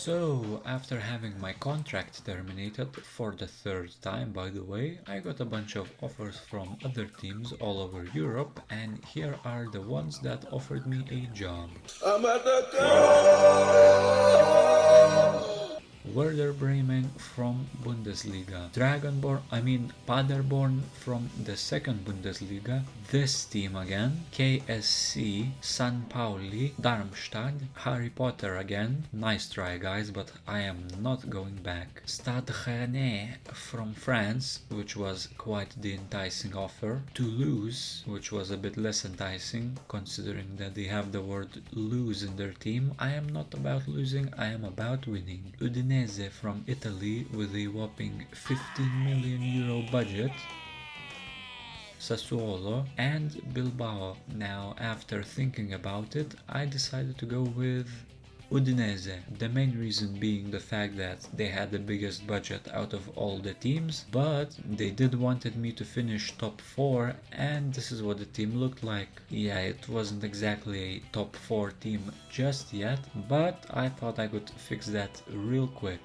So, after having my contract terminated for the third time, by the way, I got a bunch of offers from other teams all over Europe, and here are the ones that offered me a job. I'm at the Werder Bremen from Bundesliga, Paderborn from the second Bundesliga, this team again, KSC, San Pauli, Darmstadt, Harry Potter again, nice try guys, but I am not going back, Stade Rennais from France, which was quite the enticing offer, Toulouse, which was a bit less enticing, considering that they have the word lose in their team. I am not about losing, I am about winning. Udinese from Italy with a whopping 15 million euro budget, Sassuolo, and Bilbao. Now, after thinking about it, I decided to go with Udinese, the main reason being the fact that they had the biggest budget out of all the teams, but they did wanted me to finish top 4, and this is what the team looked like. Yeah, it wasn't exactly a top 4 team just yet, but I thought I could fix that real quick.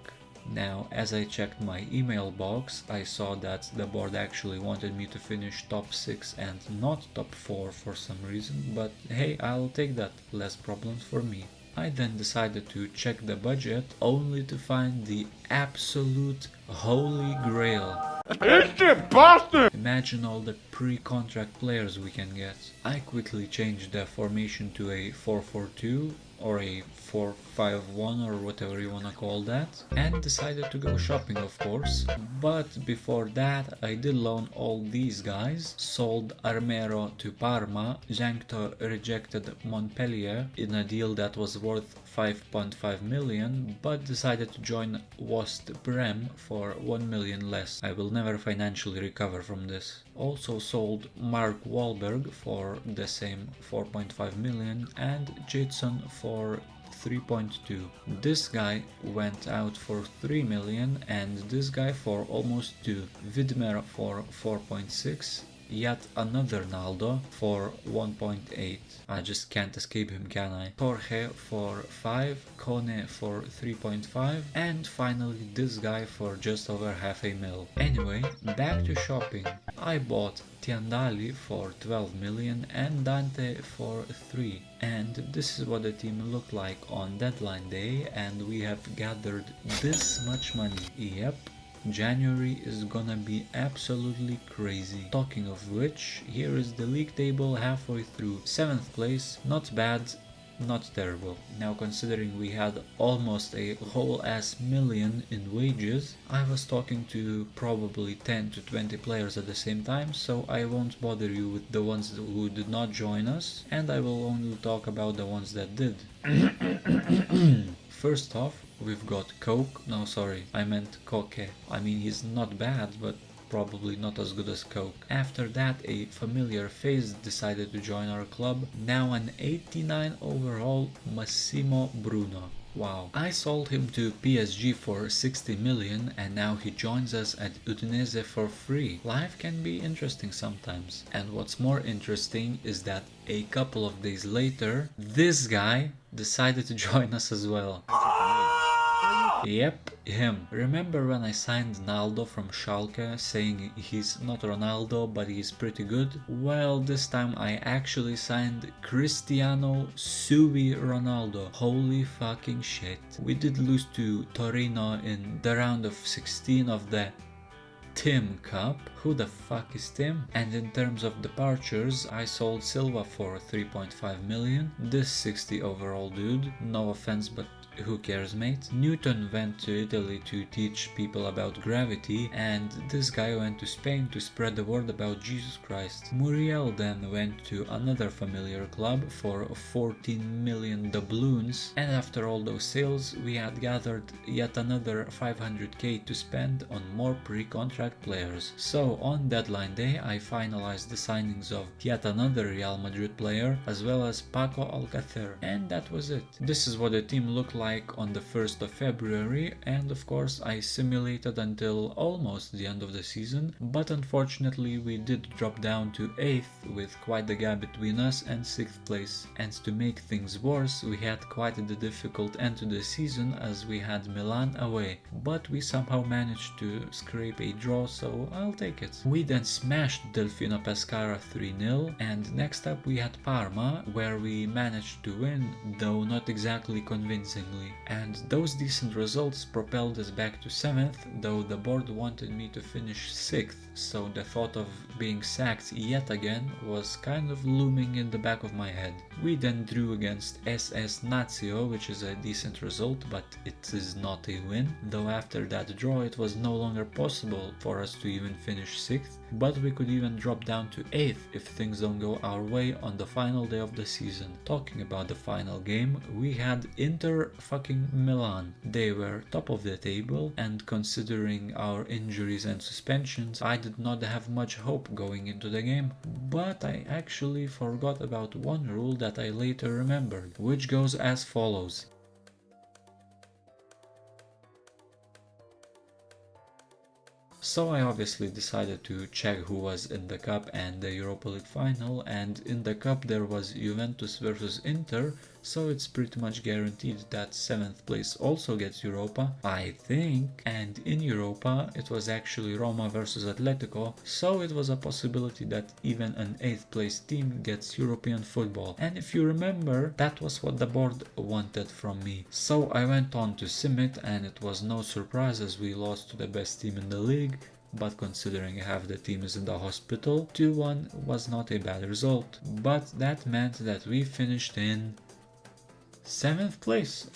Now, as I checked my email box, I saw that the board actually wanted me to finish top 6 and not top 4 for some reason, but hey, I'll take that, less problems for me. I then decided to check the budget, only to find the absolute holy grail. Imagine all the pre-contract players we can get. I quickly changed the formation to a 4-4-2 or a 4-5-1 or whatever you wanna call that, and decided to go shopping, of course. But before that, I did loan all these guys, sold Armero to Parma, Jankto rejected Montpellier in a deal that was worth 5.5 million, but decided to join West Brem for 1 million less. I will never financially recover from this. Also sold Mark Wahlberg for the same 4.5 million and Jadson for 3.2. This guy went out for 3 million and this guy for almost 2. Widmer for 4.6. Yet another Naldo for 1.8. I just can't escape him, can I? Jorge for 5, Kone for 3.5, and finally this guy for just over half a mil. Anyway, back to shopping. I bought Tiandali for 12 million and Dante for 3. And this is what the team looked like on deadline day, and we have gathered this much money. Yep. January is gonna be absolutely crazy. Talking of which, here is the league table halfway through. 7th place, not bad, not terrible. Now considering we had almost a whole ass million in wages, I was talking to probably 10 to 20 players at the same time, so I won't bother you with the ones who did not join us, and I will only talk about the ones that did. First off, we've got Coke. No, sorry, I meant Koke. I mean, he's not bad, but probably not as good as Coke. After that, a familiar face decided to join our club. Now an 89 overall Massimo Bruno. Wow. I sold him to PSG for 60 million and now he joins us at Udinese for free. Life can be interesting sometimes. And what's more interesting is that a couple of days later, this guy decided to join us as well. Yep, him. Remember when I signed Naldo from Schalke, saying he's not Ronaldo but he's pretty good? Well, this time I actually signed Cristiano Subi Ronaldo. Holy fucking shit. We did lose to Torino in the round of 16 of the Tim Cup. Who the fuck is Tim? And in terms of departures, I sold Silva for 3.5 million. This 60 overall dude, no offense but who cares, mate? Newton went to Italy to teach people about gravity, and this guy went to Spain to spread the word about Jesus Christ. Muriel then went to another familiar club for 14 million doubloons, and after all those sales, we had gathered yet another 500k to spend on more pre-contract players. So on deadline day, I finalized the signings of yet another Real Madrid player, as well as Paco Alcacer, and that was it. This is what the team looked like like on the 1st of February, and of course I simulated until almost the end of the season, but unfortunately we did drop down to 8th with quite the gap between us and 6th place. And to make things worse, we had quite the difficult end to the season as we had Milan away, but we somehow managed to scrape a draw, so I'll take it. We then smashed Delfino Pescara 3-0, and next up we had Parma, where we managed to win, though not exactly convincingly. And those decent results propelled us back to 7th, though the board wanted me to finish 6th, so the thought of being sacked yet again was kind of looming in the back of my head. We then drew against SS Lazio, which is a decent result, but it is not a win, though after that draw it was no longer possible for us to even finish 6th, but we could even drop down to 8th if things don't go our way on the final day of the season. Talking about the final game, we had Inter fucking Milan. They were top of the table, and considering our injuries and suspensions, I did not have much hope going into the game, but I actually forgot about one rule that I later remembered, which goes as follows. So I obviously decided to check who was in the Cup and the Europa League final, and in the Cup there was Juventus versus Inter, so it's pretty much guaranteed that 7th place also gets Europa, I think, and in Europa it was actually Roma versus Atletico, so it was a possibility that even an 8th place team gets European football, and if you remember, that was what the board wanted from me. So I went on to sim it, and it was no surprise as we lost to the best team in the league, but considering half the team is in the hospital, 2-1 was not a bad result, but that meant that we finished in 7th place.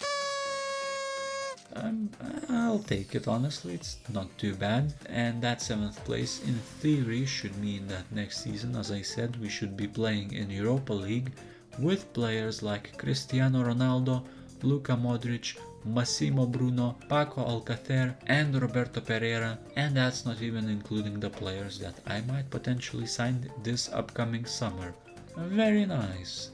I'll take it, honestly, it's not too bad, and that 7th place in theory should mean that next season, as I said, we should be playing in Europa League with players like Cristiano Ronaldo, Luka Modric, Massimo Bruno, Paco Alcacer and Roberto Pereira, and that's not even including the players that I might potentially sign this upcoming summer. Very nice.